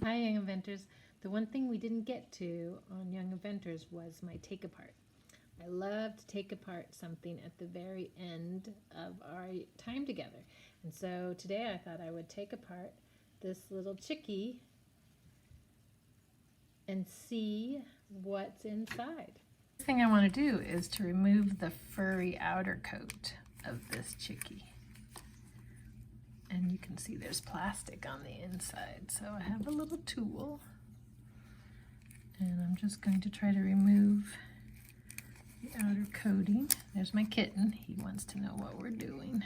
Hi, Young Inventors. The one thing we didn't get to on Young Inventors was my take apart. I love to take apart something at the very end of our time together. And so today I thought I would take apart this little chickie and see what's inside. The thing I want to do is to remove the furry outer coat of this chickie. And you can see there's plastic on the inside. So I have a little tool and I'm just going to try to remove the outer coating. There's my kitten. He wants to know what we're doing.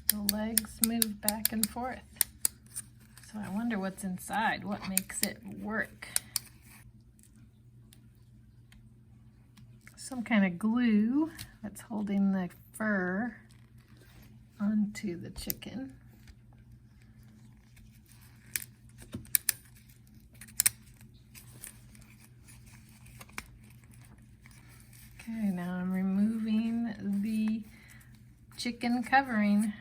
The legs move back and forth. So I wonder what's inside, what makes it work. Some kind of glue that's holding the fur onto the chicken. Okay, now I'm removing the chicken covering.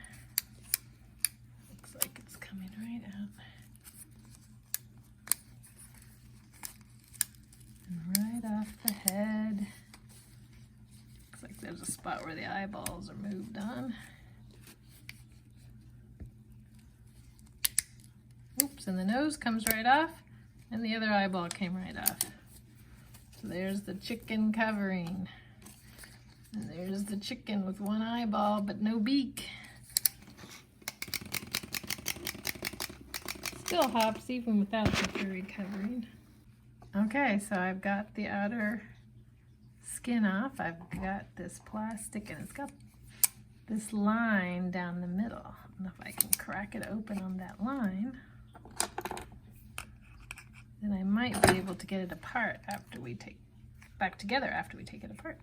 Looks like it's coming right out. And right off the head. Looks like there's a spot where the eyeballs are moved on. Oops, and the nose comes right off, and the other eyeball came right off. So there's the chicken covering. And there's the chicken with one eyeball, but no beak. Still hops even without the furry covering. Okay, so I've got the outer skin off. I've got this plastic, and it's got this line down the middle. And if I can crack it open on that line, then I might be able to get it apart after we take back together after we take it apart.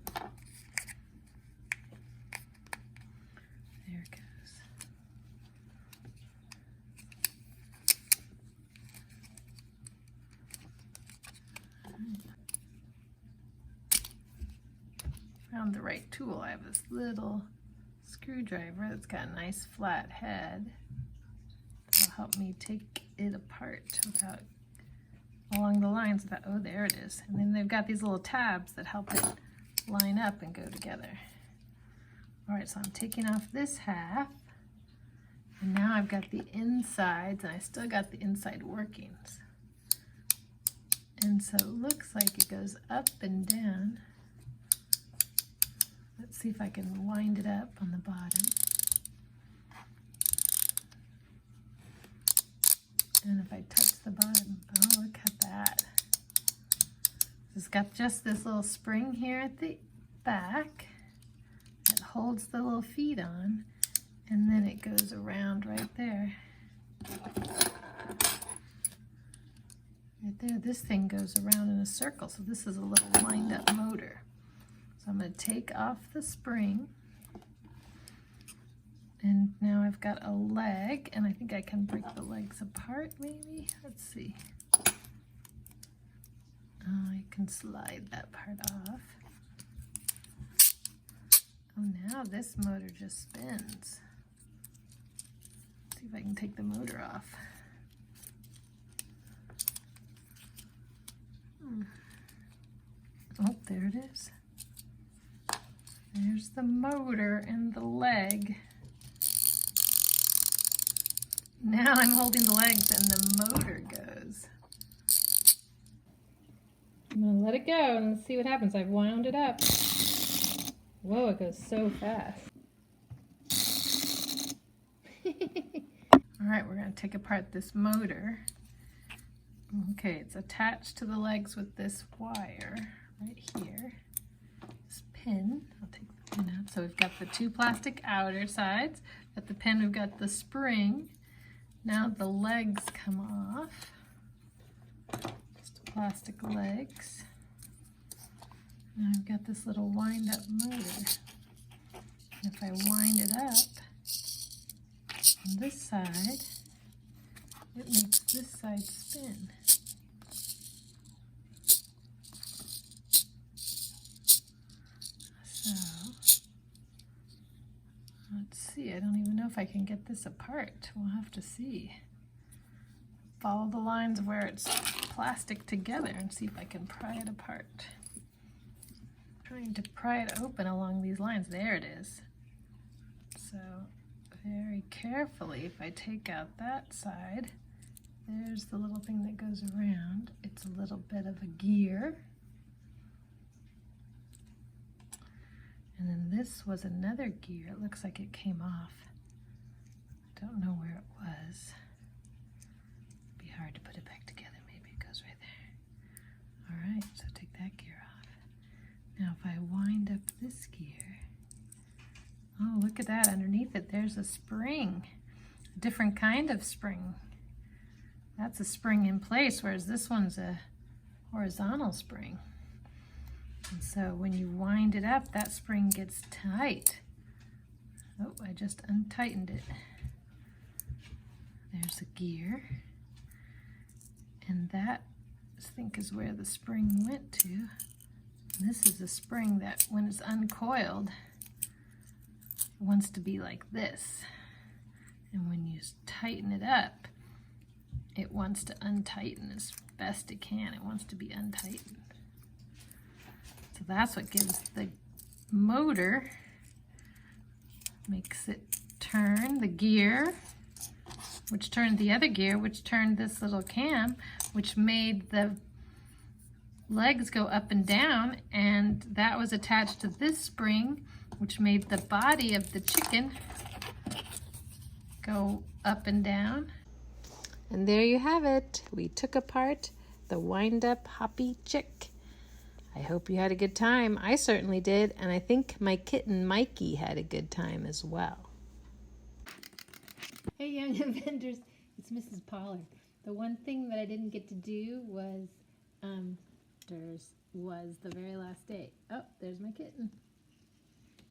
There it goes. Found the right tool. I have this little screwdriver that's got a nice flat head. That'll help me take it apart without along the lines of that. Oh, there it is. And then they've got these little tabs that help it line up and go together. All right, so I'm taking off this half, and now I've got the insides, and I still got the inside workings. And so it looks like it goes up and down. Let's see if I can wind it up on the bottom. And if I touch the bottom, oh, look at that. It's got just this little spring here at the back that holds the little feet on, and then it goes around right there. Right there, this thing goes around in a circle, so this is a little wind-up motor. So I'm going to take off the spring. And now I've got a leg, and I think I can break the legs apart maybe. Let's see. Oh, I can slide that part off. Oh, now this motor just spins. Let's see if I can take the motor off. Oh, there it is. There's the motor and the leg. Now I'm holding the legs and the motor goes. I'm gonna let it go and see what happens. I've wound it up. Whoa, it goes so fast. All right, we're gonna take apart this motor. Okay, it's attached to the legs with this wire right here. This pin, I'll take the pin out. So we've got the two plastic outer sides. At the pin, we've got the spring. Now the legs come off, just plastic legs. Now I've got this little wind-up motor. And if I wind it up on this side, it makes this side spin. So let's see, I don't even know if I can get this apart. We'll have to see. follow the lines of where it's plastic together and see if I can pry it apart. Trying to pry it open along these lines. There it is. So very carefully, if I take out that side, there's the little thing that goes around. It's a little bit of a gear. And then this was another gear. It looks like it came off. I don't know where it was. It'd be hard to put it back together. Maybe it goes right there. All right, so take that gear off. Now if I wind up this gear, oh, look at that. Underneath it, there's a spring. A different kind of spring. That's a spring in place, whereas this one's a horizontal spring. And so when you wind it up, that spring gets tight. Oh, I just untightened it. There's a gear. And that, I think, is where the spring went to. And this is a spring that, when it's uncoiled, wants to be like this. And when you tighten it up, it wants to untighten as best it can. It wants to be untightened. So that's what gives the motor, makes it turn the gear, which turned the other gear, which turned this little cam, which made the legs go up and down, and that was attached to this spring, which made the body of the chicken go up and down. And there you have it. We took apart the wind-up hoppy chick. I hope you had a good time. I certainly did, and I think my kitten Mikey had a good time as well. Hey Young Inventors, it's Mrs. Pollard. The one thing that I didn't get to do was the very last day. Oh, there's my kitten.